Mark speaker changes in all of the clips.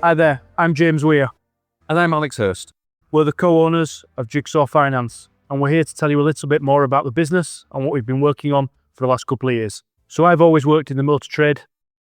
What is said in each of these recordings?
Speaker 1: Hi there, I'm James Weir.
Speaker 2: And I'm Alex Hurst.
Speaker 1: We're the co-owners of Jigsaw Finance, and we're here to tell you a little bit more about the business and what we've been working on for the last couple of years. So I've always worked in the motor trade,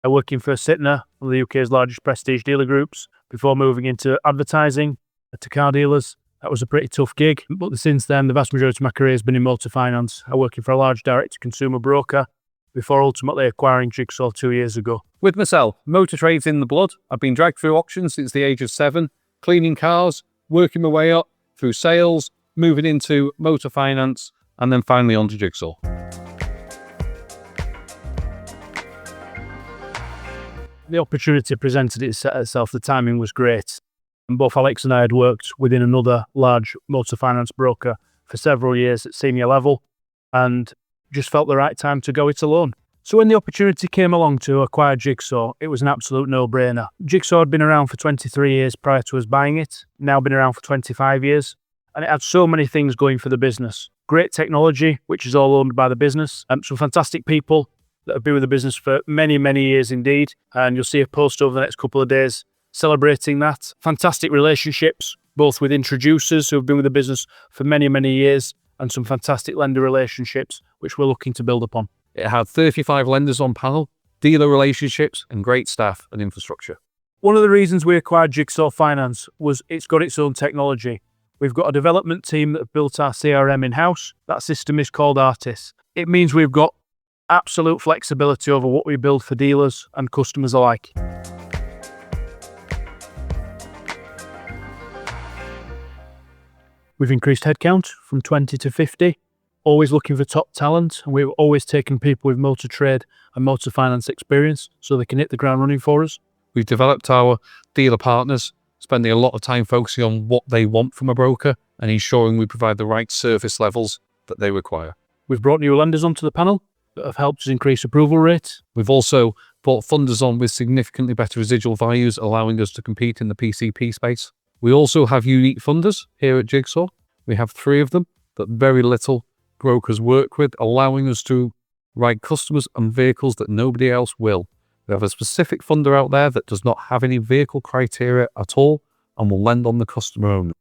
Speaker 1: working for Sytner, one of the UK's largest prestige dealer groups, before moving into advertising to car dealers. That was a pretty tough gig, but since then the vast majority of my career has been in motor finance. I'm working for a large direct-to-consumer broker before ultimately acquiring Jigsaw 2 years ago.
Speaker 2: With myself, motor trade's in the blood. I've been dragged through auctions since the age of 7, cleaning cars, working my way up through sales, moving into motor finance, and then finally onto Jigsaw.
Speaker 1: The opportunity presented itself, the timing was great. And both Alex and I had worked within another large motor finance broker for several years at senior level and just felt the right time to go it alone. So when the opportunity came along to acquire Jigsaw, it was an absolute no-brainer. Jigsaw had been around for 23 years prior to us buying it, now been around for 25 years, and it had so many things going for the business. Great technology, which is all owned by the business, some fantastic people that have been with the business for many, many years indeed, and you'll see a post over the next couple of days celebrating that. Fantastic relationships, both with introducers who have been with the business for many, many years, and some fantastic lender relationships, which we're looking to build upon.
Speaker 2: It had 35 lenders on panel, dealer relationships, and great staff and infrastructure.
Speaker 1: One of the reasons we acquired Jigsaw Finance was it's got its own technology. We've got a development team that have built our CRM in-house. That system is called Artis. It means we've got absolute flexibility over what we build for dealers and customers alike. We've increased headcount from 20 to 50, always looking for top talent, and we've always taken people with motor trade and motor finance experience so they can hit the ground running for us.
Speaker 2: We've developed our dealer partners, spending a lot of time focusing on what they want from a broker and ensuring we provide the right service levels that they require.
Speaker 1: We've brought new lenders onto the panel that have helped us increase approval rates.
Speaker 2: We've also brought funders on with significantly better residual values, allowing us to compete in the PCP space. We also have unique funders here at Jigsaw. We have 3 of them that very little brokers work with, allowing us to write customers and vehicles that nobody else will. We have a specific funder out there that does not have any vehicle criteria at all and will lend on the customer only.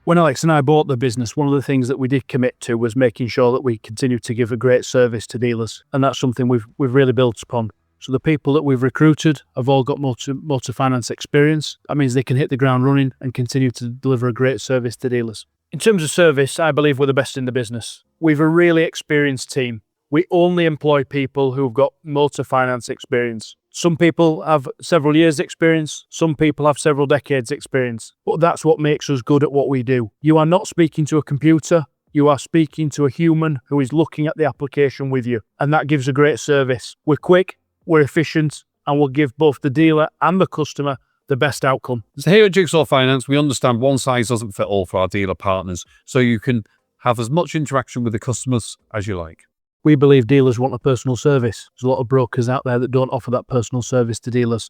Speaker 1: When Alex and I bought the business, one of the things that we did commit to was making sure that we continue to give a great service to dealers, and that's something we've really built upon. So the people that we've recruited have all got motor finance experience. That means they can hit the ground running and continue to deliver a great service to dealers. In terms of service, I believe we're the best in the business. We've a really experienced team. We only employ people who've got motor finance experience. Some people have several years experience, some people have several decades experience, but that's what makes us good at what we do. You are not speaking to a computer, you are speaking to a human who is looking at the application with you, and that gives a great service. We're quick, we're efficient, and we'll give both the dealer and the customer the best outcome.
Speaker 2: So here at Jigsaw Finance, we understand one size doesn't fit all for our dealer partners, so you can have as much interaction with the customers as you like.
Speaker 1: We believe dealers want a personal service. There's a lot of brokers out there that don't offer that personal service to dealers.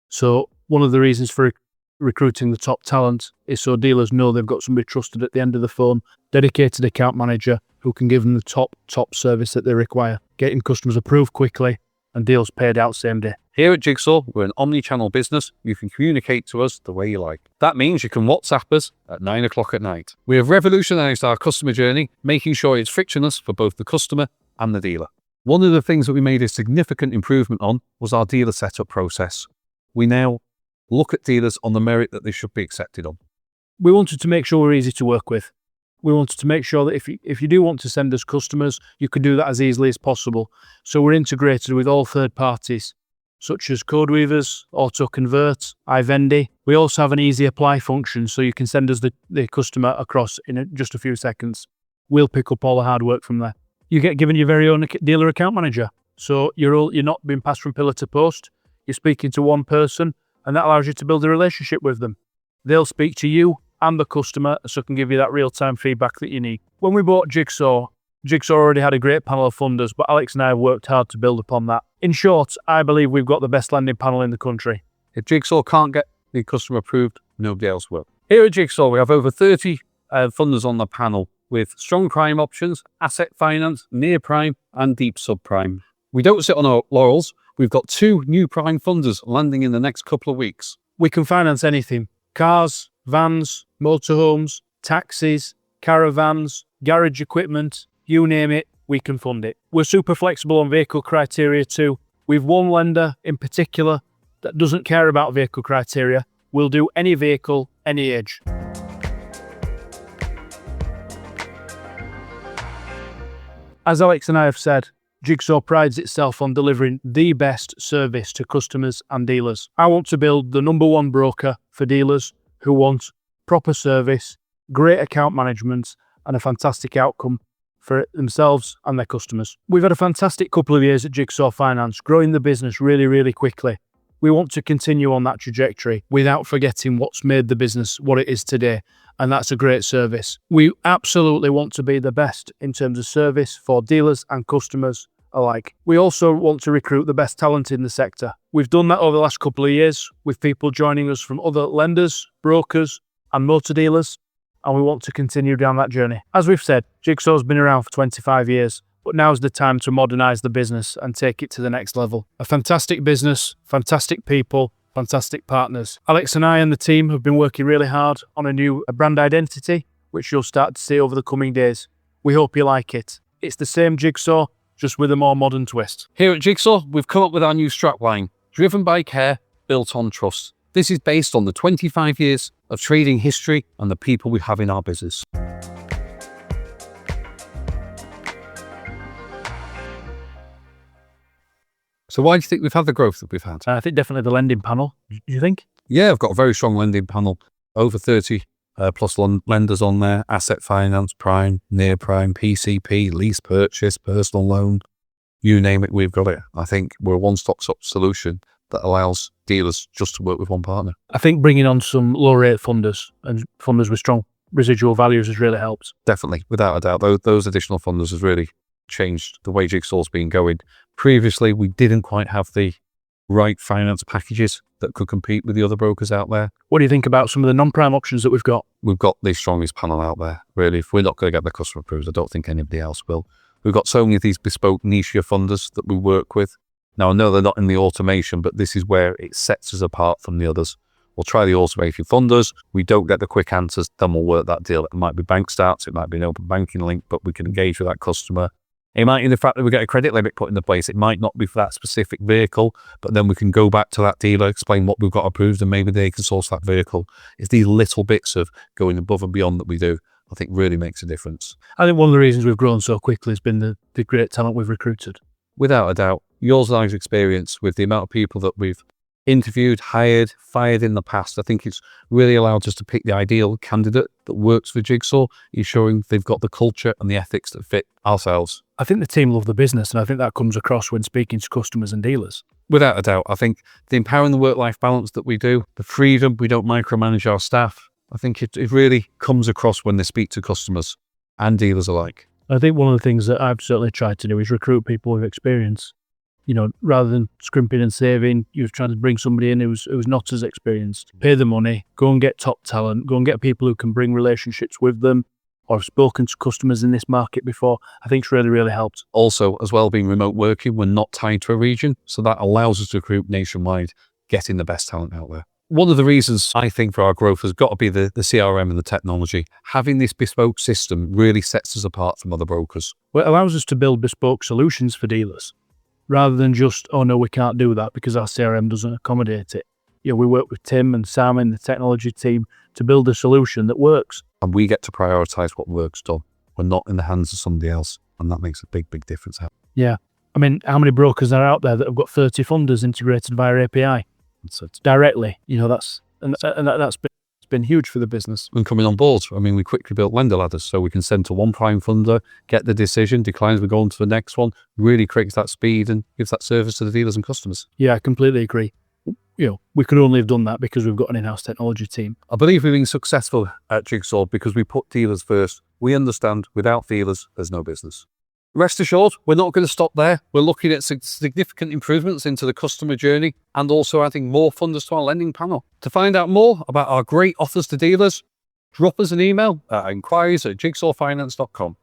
Speaker 1: So one of the reasons for recruiting the top talent is so dealers know they've got somebody trusted at the end of the phone, dedicated account manager who can give them the top service that they require, getting customers approved quickly and deals paid out same day.
Speaker 2: Here at Jigsaw, we're an omni-channel business. You can communicate to us the way you like. That means you can WhatsApp us at 9 o'clock at night. We have revolutionized our customer journey, making sure it's frictionless for both the customer and the dealer. One of the things that we made a significant improvement on was our dealer setup process. We now look at dealers on the merit that they should be accepted on.
Speaker 1: We wanted to make sure we're easy to work with. We wanted to make sure that if you do want to send us customers, you can do that as easily as possible. So we're integrated with all third parties, such as CodeWeavers, AutoConvert, iVendy. We also have an easy apply function, so you can send us the customer across in just a few seconds. We'll pick up all the hard work from there. You get given your very own dealer account manager. So you're not being passed from pillar to post. You're speaking to one person, and that allows you to build a relationship with them. They'll speak to you and the customer, so can give you that real-time feedback that you need. When we bought Jigsaw already had a great panel of funders, but Alex and I have worked hard to build upon that. In short, I believe we've got the best lending panel in the country.
Speaker 2: If Jigsaw can't get the customer approved, nobody else will. Here at Jigsaw, we have over 30 funders on the panel with strong prime options, asset finance, near prime, and deep subprime. We don't sit on our laurels. We've got 2 new prime funders landing in the next couple of weeks.
Speaker 1: We can finance anything: cars, vans, motorhomes, taxis, caravans, garage equipment, you name it, we can fund it. We're super flexible on vehicle criteria too. We've one lender in particular that doesn't care about vehicle criteria. We'll do any vehicle, any age. As Alex and I have said, Jigsaw prides itself on delivering the best service to customers and dealers. I want to build the #1 broker for dealers who want proper service, great account management, and a fantastic outcome for themselves and their customers. We've had a fantastic couple of years at Jigsaw Finance, growing the business really, really quickly. We want to continue on that trajectory without forgetting what's made the business what it is today, and that's a great service. We absolutely want to be the best in terms of service for dealers and customers alike. We also want to recruit the best talent in the sector. We've done that over the last couple of years with people joining us from other lenders, brokers, and motor dealers, and we want to continue down that journey. As we've said, Jigsaw's been around for 25 years, but now's the time to modernise the business and take it to the next level. A fantastic business, fantastic people, fantastic partners. Alex and I and the team have been working really hard on a new brand identity, which you'll start to see over the coming days. We hope you like it. It's the same Jigsaw, just with a more modern twist.
Speaker 2: Here at Jigsaw, we've come up with our new strapline, driven by care, built on trust. This is based on the 25 years of trading history and the people we have in our business. So why do you think we've had the growth that we've had?
Speaker 1: I think definitely the lending panel. Do you think?
Speaker 2: Yeah, I've got a very strong lending panel, over 30 plus lenders on there: asset finance, prime, near prime, PCP, lease purchase, personal loan, you name it, we've got it. I think we're a one-stop solution that allows dealers just to work with one partner.
Speaker 1: I think bringing on some low-rate funders and funders with strong residual values has really helped.
Speaker 2: Definitely, without a doubt. Those additional funders has really changed the way Jigsaw's been going. Previously, we didn't quite have the right finance packages that could compete with the other brokers out there.
Speaker 1: What do you think about some of the non-prime options that we've got?
Speaker 2: We've got the strongest panel out there, really. If we're not going to get the customer approved, I don't think anybody else will. We've got so many of these bespoke niche funders that we work with. Now, I know they're not in the automation, but this is where it sets us apart from the others. We'll try the automation funders. We don't get the quick answers, then we'll work that deal. It might be bank starts, it might be an open banking link, but we can engage with that customer. It might be the fact that we get a credit limit put into place. It might not be for that specific vehicle, but then we can go back to that dealer, explain what we've got approved, and maybe they can source that vehicle. It's these little bits of going above and beyond that we do, I think really makes a difference.
Speaker 1: I think one of the reasons we've grown so quickly has been the great talent we've recruited.
Speaker 2: Without a doubt. Yours and I's experience with the amount of people that we've interviewed, hired, fired in the past, I think it's really allowed us to pick the ideal candidate that works for Jigsaw, ensuring they've got the culture and the ethics that fit ourselves.
Speaker 1: I think the team love the business, and I think that comes across when speaking to customers and dealers.
Speaker 2: Without a doubt. I think the empowering the work-life balance that we do, the freedom, we don't micromanage our staff, I think it really comes across when they speak to customers and dealers alike.
Speaker 1: I think one of the things that I've certainly tried to do is recruit people with experience. You know, rather than scrimping and saving, you're trying to bring somebody in who's not as experienced. Pay the money, go and get top talent, go and get people who can bring relationships with them or have spoken to customers in this market before. I think it's really, really helped.
Speaker 2: Also, as well, being remote working, we're not tied to a region, so that allows us to recruit nationwide, getting the best talent out there. One of the reasons I think for our growth has got to be the CRM and the technology. Having this bespoke system really sets us apart from other brokers.
Speaker 1: Well, it allows us to build bespoke solutions for dealers, rather than just, oh no, we can't do that because our CRM doesn't accommodate it. You know, we work with Tim and Sam in the technology team to build a solution that works.
Speaker 2: And we get to prioritise what work's done. We're not in the hands of somebody else, and that makes a big, big difference.
Speaker 1: Yeah. I mean, how many brokers are out there that have got 30 funders integrated via API? Directly. You know, that's been huge for the business.
Speaker 2: And coming on board, I mean, we quickly built lender ladders so we can send to one prime funder, get the decision, declines, we go on to the next one, really creates that speed and gives that service to the dealers and customers.
Speaker 1: Yeah, I completely agree. You know, we could only have done that because we've got an in-house technology team.
Speaker 2: I believe we've been successful at Jigsaw because we put dealers first. We understand without dealers, there's no business. Rest assured, we're not going to stop there. We're looking at significant improvements into the customer journey and also adding more funders to our lending panel. To find out more about our great offers to dealers, drop us an email at inquiries@jigsawfinance.com.